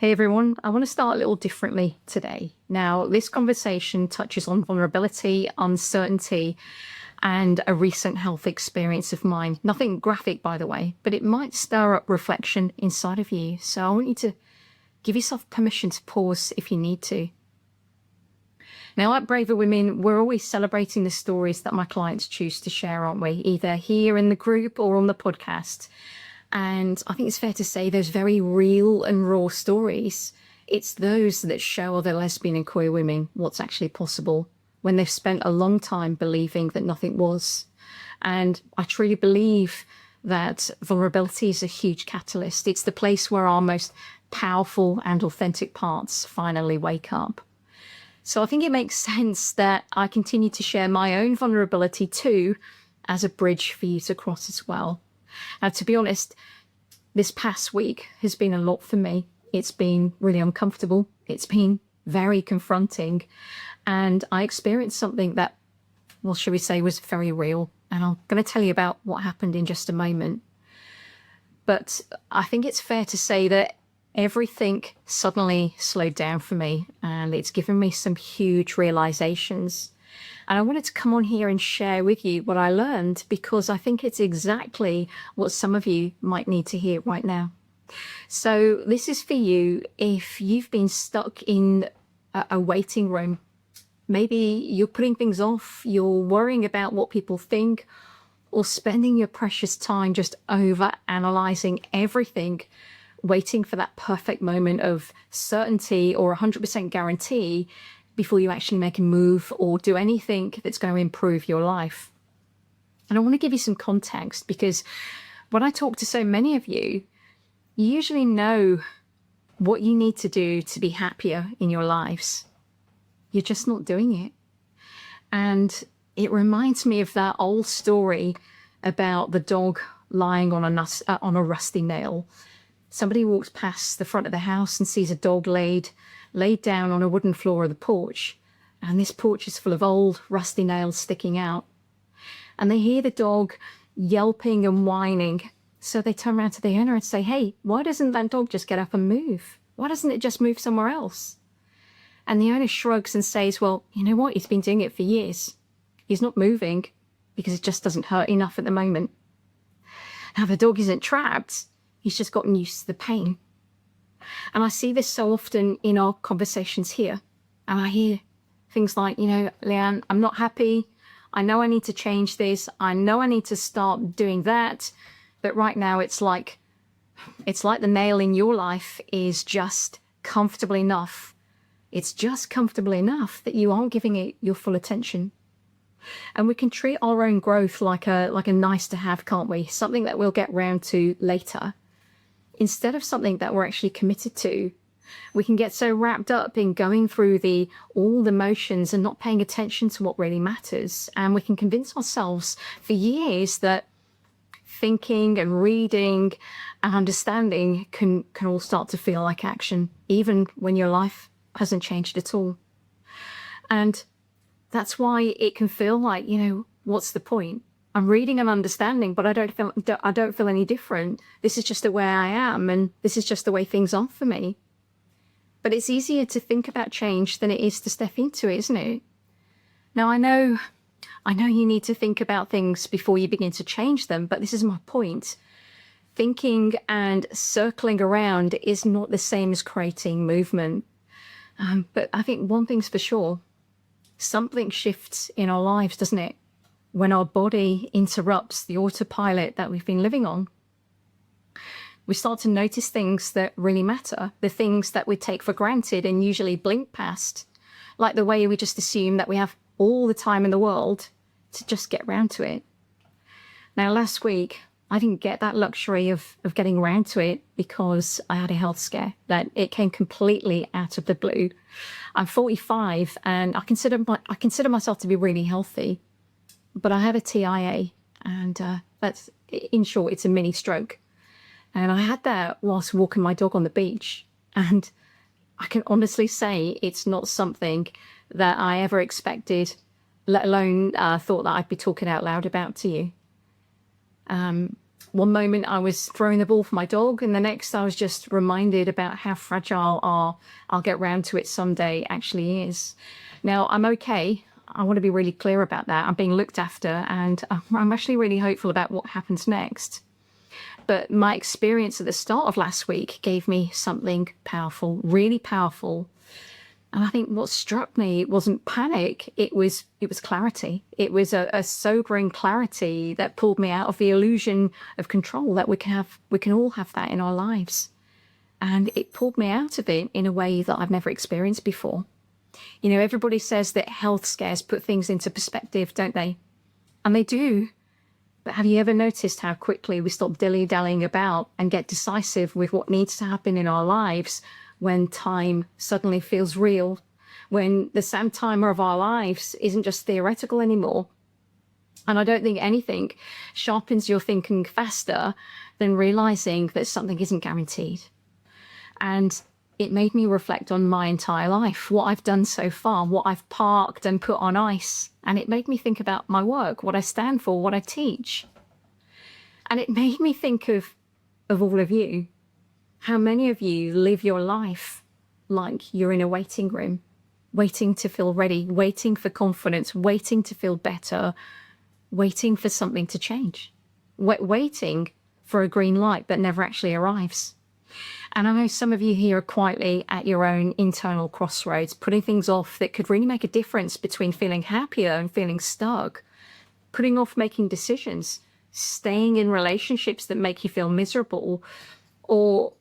Hey everyone, I want to start a little differently today. Now, this conversation touches on vulnerability, uncertainty, and a recent health experience of mine. Nothing graphic, by the way, but it might stir up reflection inside of you. So I want you to give yourself permission to pause if you need to. Now, at Braver Women, we're always celebrating the stories that my clients choose to share, aren't we? Either here in the group or on the podcast. And I think it's fair to say those very real and raw stories, it's those that show other lesbian and queer women what's actually possible when they've spent a long time believing that nothing was. And I truly believe that vulnerability is a huge catalyst. It's the place where our most powerful and authentic parts finally wake up. So I think it makes sense that I continue to share my own vulnerability too, as a bridge for you to cross as well. Now, to be honest, this past week has been a lot for me. It's been really uncomfortable. It's been very confronting. And I experienced something that, well, shall we say, was very real. And I'm going to tell you about what happened in just a moment. But I think it's fair to say that everything suddenly slowed down for me, and it's given me some huge realizations. And I wanted to come on here and share with you what I learned, because I think it's exactly what some of you might need to hear right now. So this is for you if you've been stuck in a waiting room. Maybe you're putting things off, you're worrying about what people think, or spending your precious time just over analyzing everything, waiting for that perfect moment of certainty or 100% guarantee before you actually make a move or do anything that's going to improve your life. And I want to give you some context, because when I talk to so many of you, you usually know what you need to do to be happier in your lives. You're just not doing it. And it reminds me of that old story about the dog lying on a rusty nail. Somebody walks past the front of the house and sees a dog laid down on a wooden floor of the porch. And this porch is full of old rusty nails sticking out. And they hear the dog yelping and whining. So they turn around to the owner and say, "Hey, why doesn't that dog just get up and move? Why doesn't it just move somewhere else?" And the owner shrugs and says, "Well, you know what? He's been doing it for years. He's not moving because it just doesn't hurt enough at the moment." Now, the dog isn't trapped. He's just gotten used to the pain. And I see this so often in our conversations here. And I hear things like, "Leanne, I'm not happy. I know I need to change this. I know I need to start doing that. But right now it's like the nail in your life is just comfortable enough. It's just comfortable enough that you aren't giving it your full attention." And we can treat our own growth like a nice to have, can't we? Something that we'll get round to later, instead of something that we're actually committed to. We can get so wrapped up in going through all the motions and not paying attention to what really matters. And we can convince ourselves for years that thinking and reading and understanding can all start to feel like action, even when your life hasn't changed at all. And that's why it can feel like, what's the point? I'm reading and understanding, but I don't feel any different. This is just the way I am, and this is just the way things are for me. But it's easier to think about change than it is to step into it, isn't it? Now, I know you need to think about things before you begin to change them, but this is my point. Thinking and circling around is not the same as creating movement. But I think one thing's for sure, something shifts in our lives, doesn't it? When our body interrupts the autopilot that we've been living on. We start to notice things that really matter, the things that we take for granted and usually blink past, like the way we just assume that we have all the time in the world to just get round to it. Now, last week, I didn't get that luxury of getting around to it because I had a health scare, that it came completely out of the blue. I'm 45 and I consider myself to be really healthy, but I had a TIA, and that's, in short, it's a mini stroke. And I had that whilst walking my dog on the beach. And I can honestly say it's not something that I ever expected, let alone thought that I'd be talking out loud about to you. One moment I was throwing the ball for my dog, and the next I was just reminded about how fragile our "I'll get round to it someday" actually is. Now, I'm okay. I want to be really clear about that. I'm being looked after, and I'm actually really hopeful about what happens next. But my experience at the start of last week gave me something powerful, really powerful. And I think what struck me wasn't panic, it was clarity. It was a sobering clarity that pulled me out of the illusion of control that we can all have that in our lives. And it pulled me out of it in a way that I've never experienced before. You know, everybody says that health scares put things into perspective, don't they? And they do. But have you ever noticed how quickly we stop dilly-dallying about and get decisive with what needs to happen in our lives when time suddenly feels real, when the same timer of our lives isn't just theoretical anymore? And I don't think anything sharpens your thinking faster than realizing that something isn't guaranteed. And it made me reflect on my entire life, what I've done so far, what I've parked and put on ice. And it made me think about my work, what I stand for, what I teach. And it made me think of all of you. How many of you live your life like you're in a waiting room, waiting to feel ready, waiting for confidence, waiting to feel better, waiting for something to change, waiting for a green light that never actually arrives? And I know some of you here are quietly at your own internal crossroads, putting things off that could really make a difference between feeling happier and feeling stuck, putting off making decisions, staying in relationships that make you feel miserable, or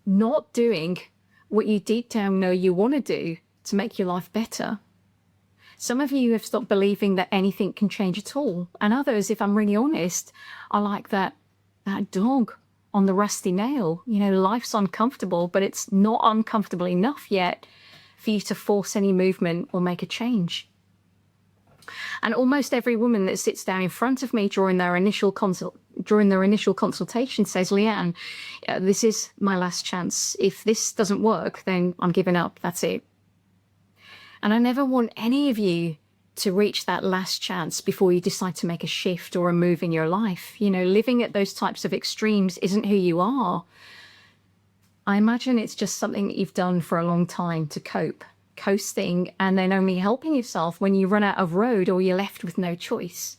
not doing what you deep down know you want to do to make your life better. Some of you have stopped believing that anything can change at all. And others, if I'm really honest, are like that dog on the rusty nail. You know, life's uncomfortable, but it's not uncomfortable enough yet for you to force any movement or make a change. And almost every woman that sits down in front of me during their initial consultation says, "Leanne, this is my last chance. If this doesn't work, then I'm giving up. That's it." And I never want any of you to reach that last chance before you decide to make a shift or a move in your life. You know, living at those types of extremes isn't who you are. I imagine it's just something that you've done for a long time to cope, coasting, and then only helping yourself when you run out of road or you're left with no choice.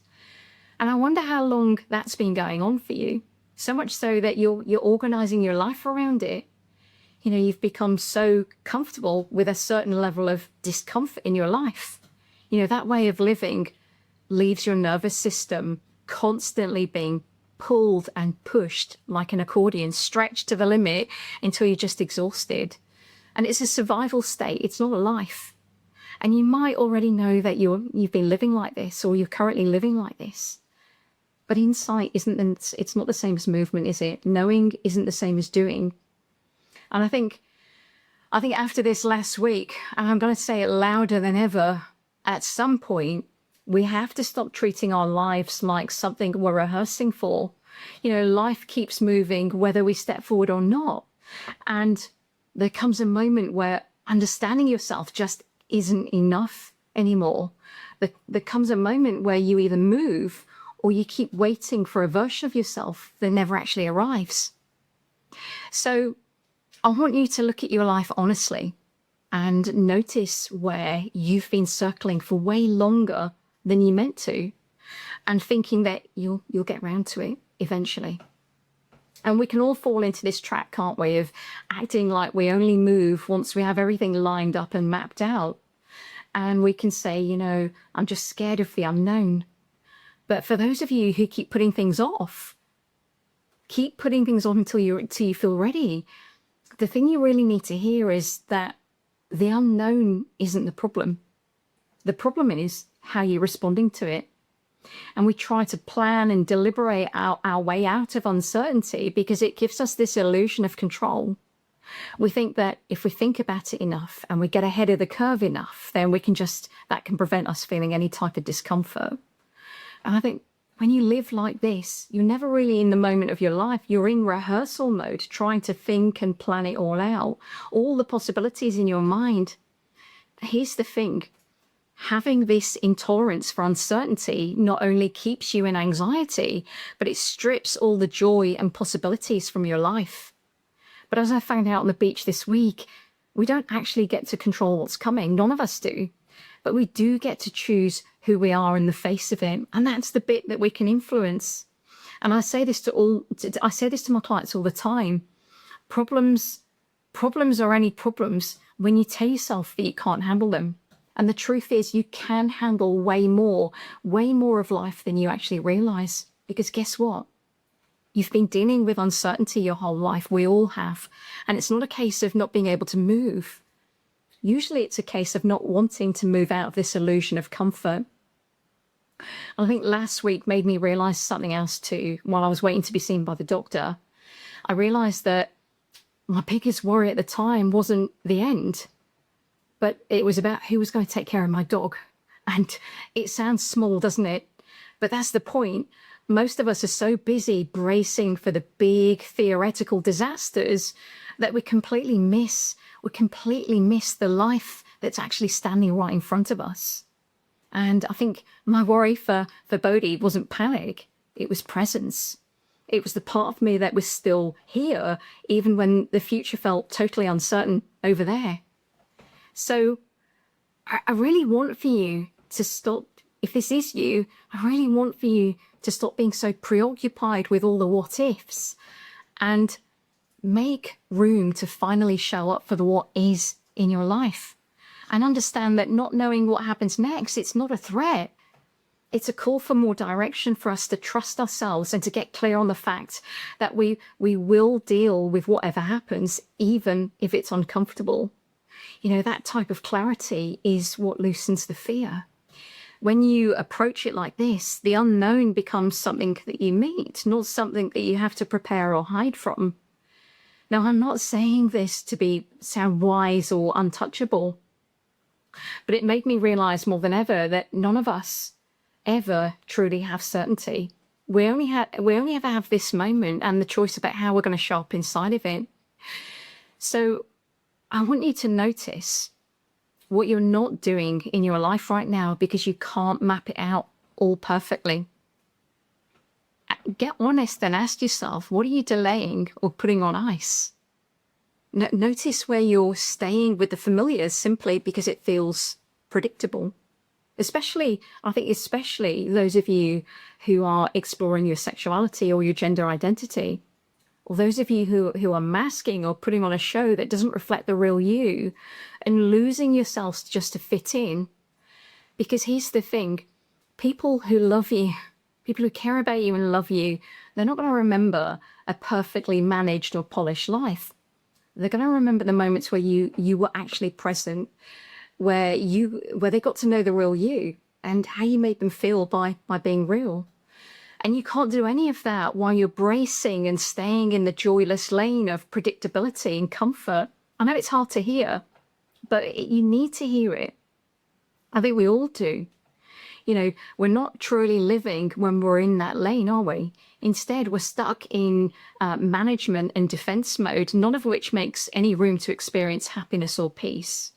And I wonder how long that's been going on for you, so much so that you're organizing your life around it. You know, you've become so comfortable with a certain level of discomfort in your life. You know, that way of living leaves your nervous system constantly being pulled and pushed like an accordion, stretched to the limit until you're just exhausted. And it's a survival state. It's not a life. And you might already know that you've been living like this, or you're currently living like this. But insight it's not the same as movement, is it? Knowing isn't the same as doing. And I think after this last week, and I'm going to say it louder than ever, at some point, we have to stop treating our lives like something we're rehearsing for. You know, life keeps moving whether we step forward or not. And there comes a moment where understanding yourself just isn't enough anymore. There comes a moment where you either move or you keep waiting for a version of yourself that never actually arrives. So I want you to look at your life honestly and notice where you've been circling for way longer than you meant to, and thinking that you'll get round to it eventually. And we can all fall into this trap, can't we, of acting like we only move once we have everything lined up and mapped out. And we can say, you know, I'm just scared of the unknown. But for those of you who keep putting things off, keep putting things on until you feel ready, the thing you really need to hear is that the unknown isn't the problem. The problem is how you're responding to it. And we try to plan and deliberate our way out of uncertainty because it gives us this illusion of control. We think that if we think about it enough and we get ahead of the curve enough, then that can prevent us feeling any type of discomfort. And I think when you live like this, you're never really in the moment of your life. You're in rehearsal mode, trying to think and plan it all out, all the possibilities in your mind. Here's the thing. having this intolerance for uncertainty not only keeps you in anxiety, but it strips all the joy and possibilities from your life. But as I found out on the beach this week, we don't actually get to control what's coming. None of us do. But we do get to choose who we are in the face of it. And that's the bit that we can influence. And I say this to my clients all the time. Problems are only problems when you tell yourself that you can't handle them. And the truth is you can handle way more of life than you actually realize. Because guess what? You've been dealing with uncertainty your whole life. We all have. And it's not a case of not being able to move. Usually it's a case of not wanting to move out of this illusion of comfort. I think last week made me realize something else too. While I was waiting to be seen by the doctor, I realized that my biggest worry at the time wasn't the end, but it was about who was going to take care of my dog. And it sounds small, doesn't it? But that's the point. Most of us are so busy bracing for the big theoretical disasters that we completely miss the life that's actually standing right in front of us. And I think my worry for Bodhi wasn't panic, it was presence. It was the part of me that was still here, even when the future felt totally uncertain over there. So I really want for you to stop, if this is you, I really want for you to stop being so preoccupied with all the what ifs and make room to finally show up for the what is in your life. And understand that not knowing what happens next, it's not a threat. It's a call for more direction, for us to trust ourselves and to get clear on the fact that we will deal with whatever happens, even if it's uncomfortable. You know, that type of clarity is what loosens the fear. When you approach it like this, the unknown becomes something that you meet, not something that you have to prepare or hide from. Now, I'm not saying this to sound wise or untouchable, but it made me realize more than ever that none of us ever truly have certainty. We only ever have this moment and the choice about how we're going to show up inside of it. So I want you to notice what you're not doing in your life right now because you can't map it out all perfectly. Get honest and ask yourself, what are you delaying or putting on ice? Notice where you're staying with the familiar simply because it feels predictable. Especially those of you who are exploring your sexuality or your gender identity, or those of you who are masking or putting on a show that doesn't reflect the real you and losing yourselves just to fit in. Because here's the thing, people who love you, people who care about you and love you, they're not going to remember a perfectly managed or polished life. They're going to remember the moments where you were actually present, where they got to know the real you and how you made them feel by being real. And you can't do any of that while you're bracing and staying in the joyless lane of predictability and comfort. I know it's hard to hear, but you need to hear it. I think we all do. You know, we're not truly living when we're in that lane, are we? Instead, we're stuck in management and defense mode, none of which makes any room to experience happiness or peace.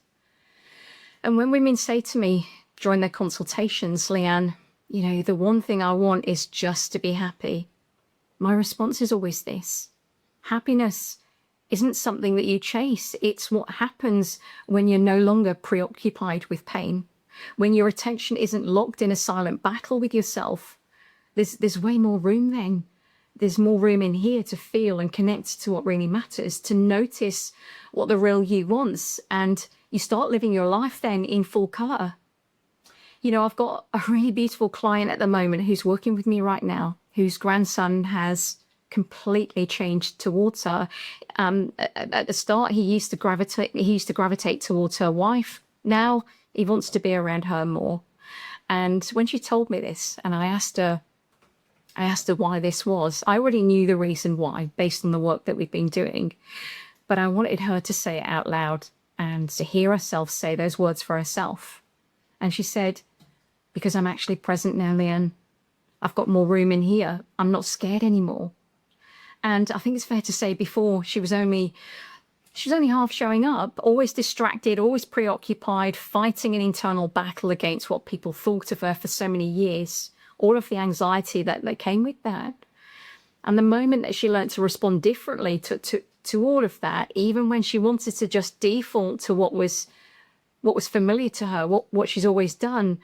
And when women say to me during their consultations, Leanne, you know, the one thing I want is just to be happy, my response is always this: happiness isn't something that you chase. It's what happens when you're no longer preoccupied with pain. When your attention isn't locked in a silent battle with yourself, there's way more room then. There's more room in here to feel and connect to what really matters, to notice what the real you wants, and you start living your life then in full colour. You know, I've got a really beautiful client at the moment who's working with me right now, whose grandson has completely changed towards her. At the start, he used to gravitate towards her wife. Now he wants to be around her more. And when she told me this, and I asked her why this was, I already knew the reason why based on the work that we've been doing, but I wanted her to say it out loud and to hear herself say those words for herself. And she said, because I'm actually present now, Leanne. I've got more room in here. I'm not scared anymore. And I think it's fair to say before she was only She was only half showing up, always distracted, always preoccupied, fighting an internal battle against what people thought of her for so many years, all of the anxiety that came with that. And the moment that she learned to respond differently to all of that, even when she wanted to just default to what was familiar to her, what she's always done,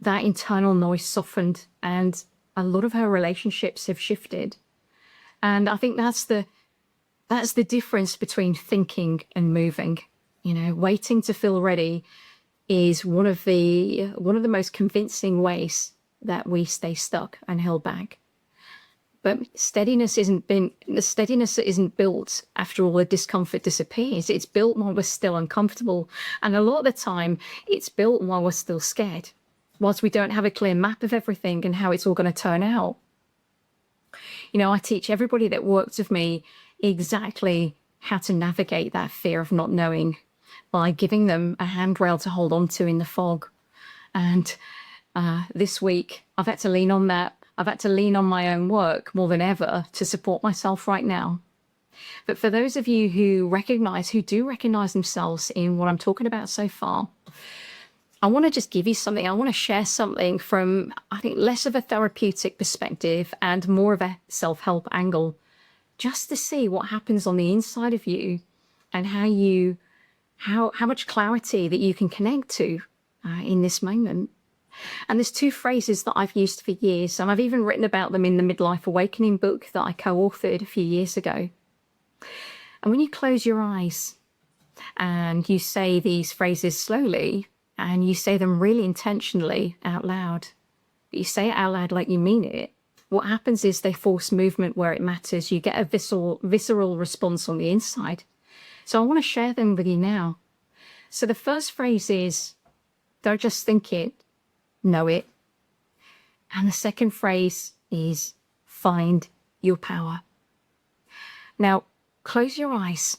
that internal noise softened, and a lot of her relationships have shifted. And I think that's the difference between thinking and moving. You know, waiting to feel ready is one of the most convincing ways that we stay stuck and held back. But steadiness isn't built after all the discomfort disappears. It's built while we're still uncomfortable. And a lot of the time, it's built while we're still scared, whilst we don't have a clear map of everything and how it's all going to turn out. You know, I teach everybody that works with me exactly how to navigate that fear of not knowing by giving them a handrail to hold on to in the fog. And this week, I've had to lean on that. I've had to lean on my own work more than ever to support myself right now. But for those of you who do recognize themselves in what I'm talking about so far, I want to just give you something. I want to share something from, I think, less of a therapeutic perspective and more of a self-help angle, just to see what happens on the inside of you and how much clarity that you can connect to in this moment. And there's two phrases that I've used for years, and I've even written about them in the Midlife Awakening book that I co-authored a few years ago. And when you close your eyes and you say these phrases slowly, and you say them really intentionally out loud, but you say it out loud like you mean it, what happens is they force movement where it matters. You get a visceral response on the inside. So I want to share them with you now. So the first phrase is, don't just think it, know it. And the second phrase is, find your power. Now, close your eyes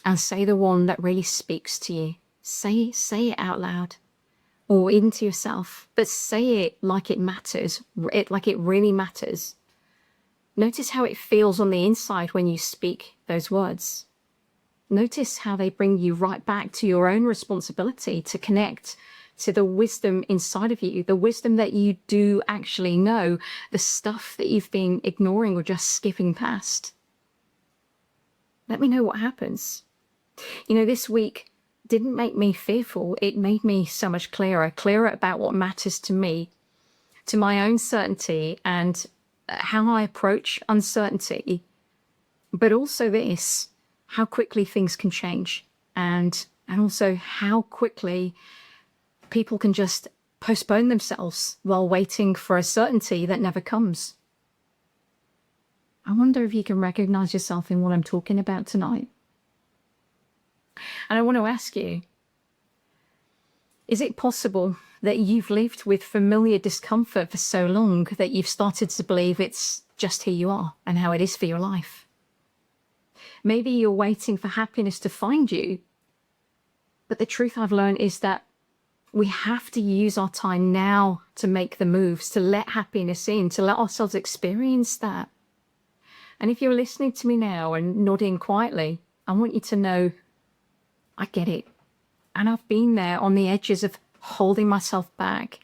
and say the one that really speaks to you. Say it out loud or into yourself, but say it like it matters, like it really matters. Notice how it feels on the inside when you speak those words. Notice how they bring you right back to your own responsibility to connect to the wisdom inside of you, the wisdom that you do actually know, the stuff that you've been ignoring or just skipping past. Let me know what happens. You know, this week didn't make me fearful. It made me so much clearer about what matters to me, to my own certainty and how I approach uncertainty. But also this, how quickly things can change, and also how quickly people can just postpone themselves while waiting for a certainty that never comes. I wonder if you can recognize yourself in what I'm talking about tonight. And I want to ask you, is it possible that you've lived with familiar discomfort for so long that you've started to believe it's just who you are and how it is for your life? Maybe you're waiting for happiness to find you, but the truth I've learned is that we have to use our time now to make the moves, to let happiness in, to let ourselves experience that. And if you're listening to me now and nodding quietly, I want you to know I get it. And I've been there on the edges of holding myself back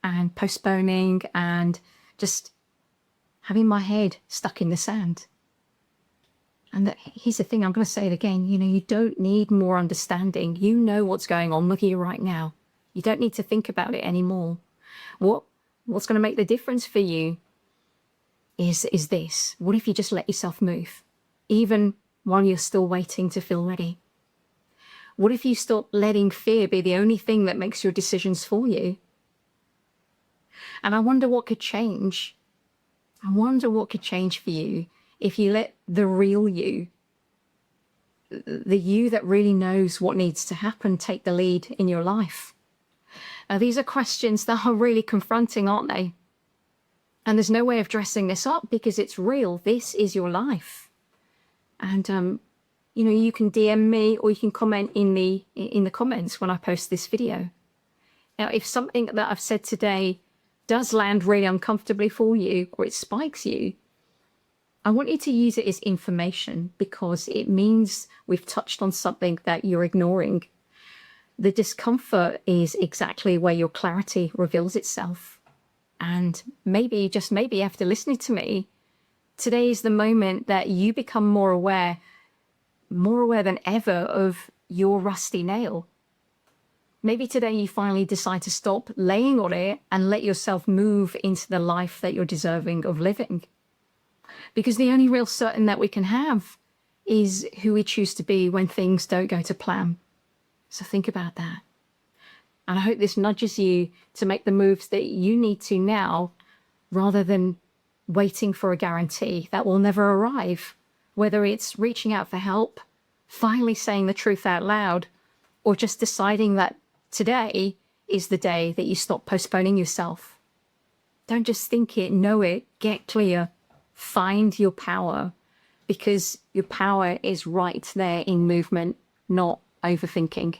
and postponing and just having my head stuck in the sand. And here's the thing, I'm going to say it again, you know, you don't need more understanding. You know what's going on with you right now. You don't need to think about it anymore. What's going to make the difference for you is this. What if you just let yourself move, even while you're still waiting to feel ready? What if you stop letting fear be the only thing that makes your decisions for you? And I wonder what could change. I wonder what could change for you if you let the real you, the you that really knows what needs to happen, take the lead in your life. Now, these are questions that are really confronting, aren't they? And there's no way of dressing this up because it's real. This is your life. And, you know, you can DM me or you can comment in the comments when I post this video. Now, if something that I've said today does land really uncomfortably for you or it spikes you, I want you to use it as information because it means we've touched on something that you're ignoring. The discomfort is exactly where your clarity reveals itself. And maybe, just maybe after listening to me, today is the moment that you become more aware than ever of your rusty nail. Maybe today you finally decide to stop laying on it and let yourself move into the life that you're deserving of living. Because the only real certain that we can have is who we choose to be when things don't go to plan. So think about that. And I hope this nudges you to make the moves that you need to now, rather than waiting for a guarantee that will never arrive. Whether it's reaching out for help, finally saying the truth out loud, or just deciding that today is the day that you stop postponing yourself. Don't just think it, know it, get clear, find your power, because your power is right there in movement, not overthinking.